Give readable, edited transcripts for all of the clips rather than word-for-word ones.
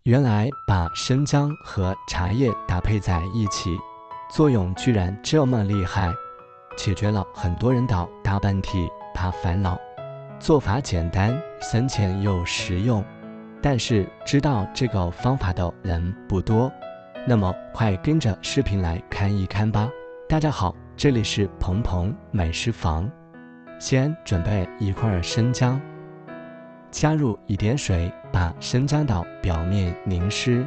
原来把生姜和茶叶搭配在一起，作用居然这么厉害，解决了很多人的大问题、大烦恼。做法简单，省钱又实用，但是知道这个方法的人不多。那么快跟着视频来看一看吧。大家好，这里是鹏鹏美食房。先准备一块生姜，加入一点水，把生姜的表面凝湿，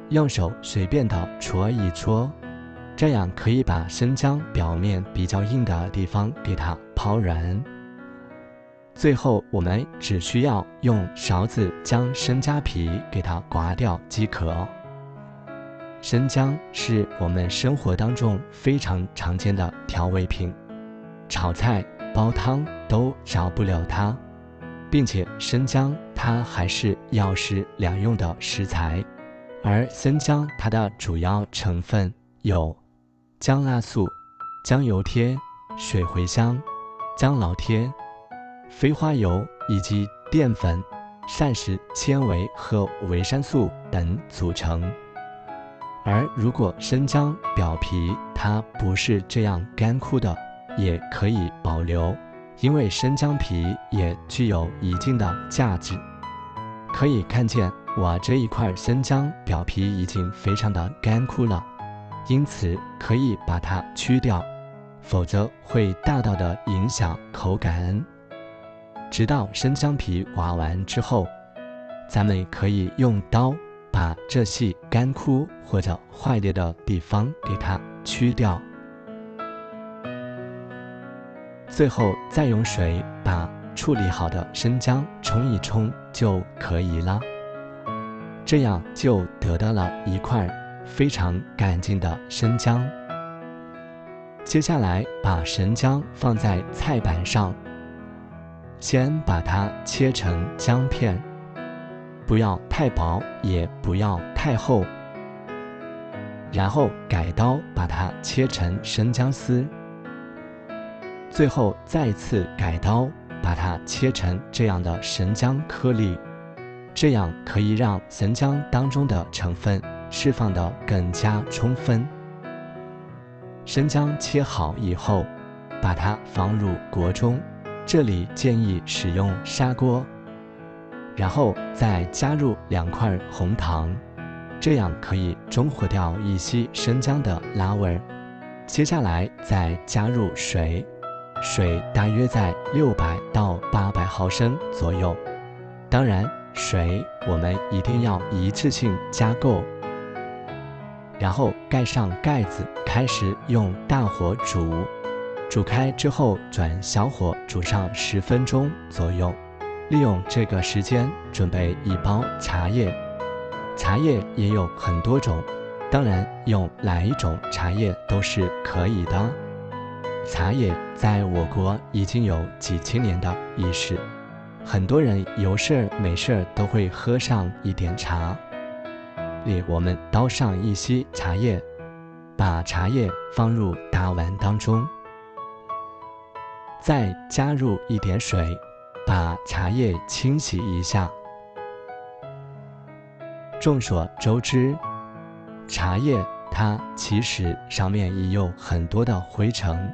用手随便的搓一搓，这样可以把生姜表面比较硬的地方给它抛软。最后我们只需要用勺子将生姜皮给它刮掉即可。生姜是我们生活当中非常常见的调味品，炒菜、煲汤都少不了它，并且生姜它还是药食两用的食材。而生姜它的主要成分有姜辣素、姜油贴、水茴香、姜老贴、飞花油以及淀粉、膳食纤维和维生素等组成。而如果生姜表皮它不是这样干枯的，也可以保留，因为生姜皮也具有一定的价值。可以看见我这一块生姜表皮已经非常的干枯了，因此可以把它去掉，否则会大大的影响口感。直到生姜皮刮完之后，咱们可以用刀把这些干枯或者坏裂的地方给它去掉，最后再用水把处理好的生姜冲一冲就可以了。这样就得到了一块非常干净的生姜。接下来把生姜放在菜板上，先把它切成姜片，不要太薄，也不要太厚，然后改刀把它切成生姜丝，最后再次改刀把它切成这样的生姜颗粒，这样可以让生姜当中的成分释放得更加充分。生姜切好以后，把它放入锅中，这里建议使用砂锅，然后再加入2块红糖，这样可以中和掉一些生姜的辣味。接下来再加入水，水大约在600到800毫升左右，当然水我们一定要一次性加够，然后盖上盖子，开始用大火煮，煮开之后转小火煮上10分钟左右。利用这个时间准备一包茶叶，茶叶也有很多种，当然用哪一种茶叶都是可以的。茶叶在我国已经有几千年的历史，很多人有事没事都会喝上一点茶。我们倒上一些茶叶，把茶叶放入大碗当中，再加入一点水，把茶叶清洗一下。众所周知，茶叶它其实上面也有很多的灰尘，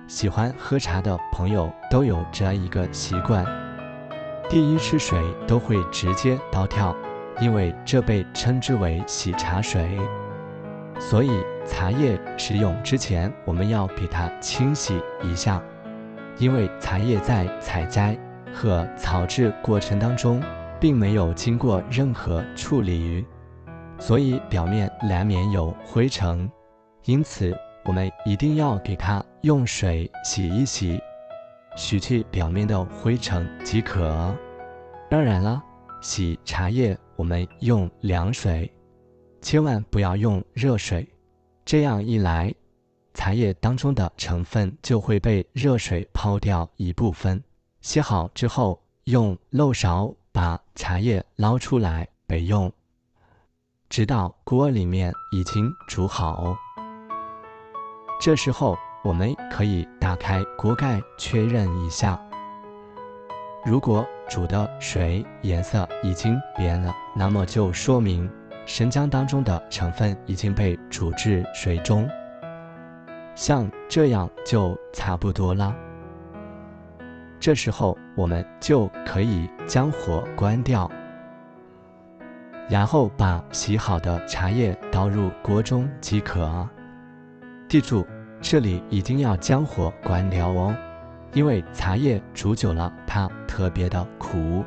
喜欢喝茶的朋友都有这一个习惯，第一次水都会直接倒掉，因为这被称之为洗茶水。所以茶叶食用之前我们要给它清洗一下，因为茶叶在采摘和炒制过程当中并没有经过任何处理，所以表面难免有灰尘，因此我们一定要给它用水洗一洗，洗去表面的灰尘即可。当然了，洗茶叶我们用凉水，千万不要用热水，这样一来茶叶当中的成分就会被热水泡掉一部分。洗好之后，用漏勺把茶叶捞出来备用，直到锅里面已经煮好。这时候我们可以打开锅盖确认一下，如果煮的水颜色已经变了，那么就说明生姜当中的成分已经被煮至水中。像这样就差不多了。这时候我们就可以将火关掉，然后把洗好的茶叶倒入锅中即可。记住，这里一定要将火关掉哦，因为茶叶煮久了它特别的苦。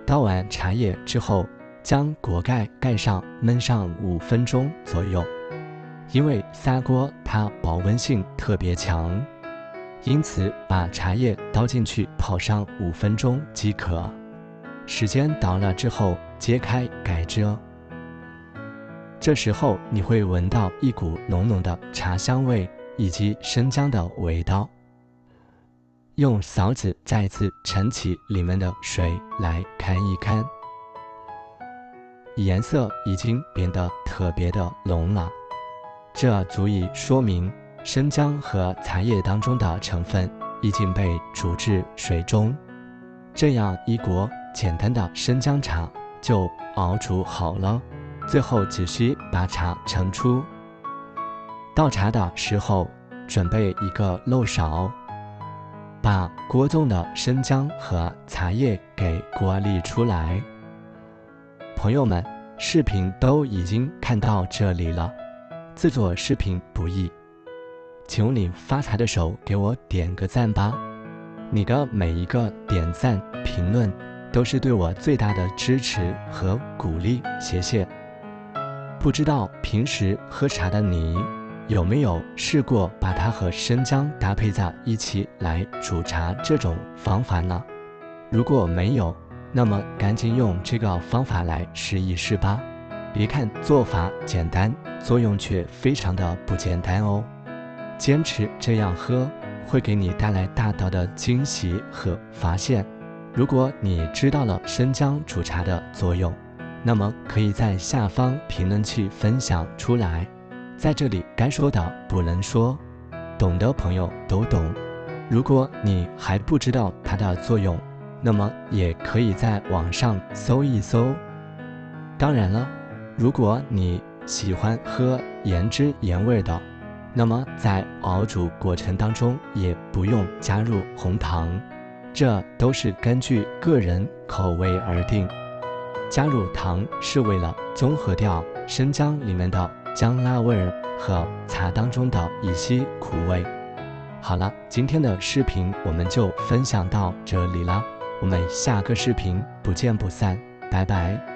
倒完茶叶之后，将锅盖盖上，焖上5分钟左右。因为砂锅它保温性特别强，因此把茶叶倒进去泡上5分钟即可。时间到了之后，揭开盖子。这时候你会闻到一股浓浓的茶香味以及生姜的味道。用勺子再次盛起里面的水来看一看，颜色已经变得特别的浓了，这足以说明生姜和茶叶当中的成分已经被煮至水中。这样一锅简单的生姜茶就熬煮好了。最后只需把茶盛出。倒茶的时候，准备一个漏勺，把锅中的生姜和茶叶给过滤出来。朋友们，视频都已经看到这里了，制作视频不易，请用你发财的手给我点个赞吧。你的每一个点赞、评论都是对我最大的支持和鼓励，谢谢。不知道平时喝茶的你有没有试过把它和生姜搭配在一起来煮茶这种方法呢？如果没有，那么赶紧用这个方法来试一试吧。别看做法简单，作用却非常的不简单哦。坚持这样喝，会给你带来大大的惊喜和发现。如果你知道了生姜煮茶的作用，那么可以在下方评论区分享出来。在这里该说的不能说，懂的朋友都懂。如果你还不知道它的作用，那么也可以在网上搜一搜。当然了，如果你喜欢喝原汁原味的，那么在熬煮过程当中也不用加入红糖，这都是根据个人口味而定。加入糖是为了中和掉生姜里面的姜辣味儿和茶当中的一些苦味。好了，今天的视频我们就分享到这里了，我们下个视频不见不散，拜拜。